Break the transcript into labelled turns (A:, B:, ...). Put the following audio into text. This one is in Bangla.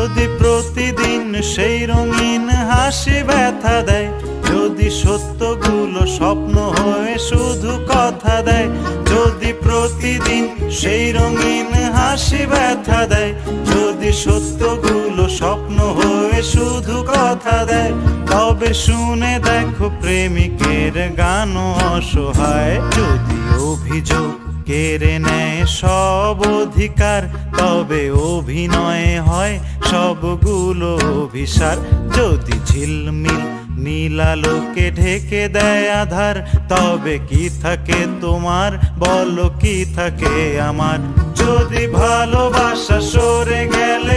A: যদি প্রতিদিন সেই রঙিন হাসি ব্যথা দেয়, যদি সত্যগুলো স্বপ্ন হয়ে শুধু কথা দেয়, যদি প্রতিদিন সেই রঙিন হাসি ব্যথা দেয়, যদি সত্যগুলো স্বপ্ন হয়ে শুধু কথা দেয়, তবে শুনে দেখো প্রেমিকের গান অসহায়। যদি অভিযোগ কেড়ে নেয় সব অধিকার, তবে অভিনয়ে হয় সবগুলো অভিসার। যদি ঝিলমিল নীলালোকে ঢেকে দেয় আধার, তবে কি থাকে তোমার, বলো কি থাকে আমার। যদি ভালোবাসা সরে গেলে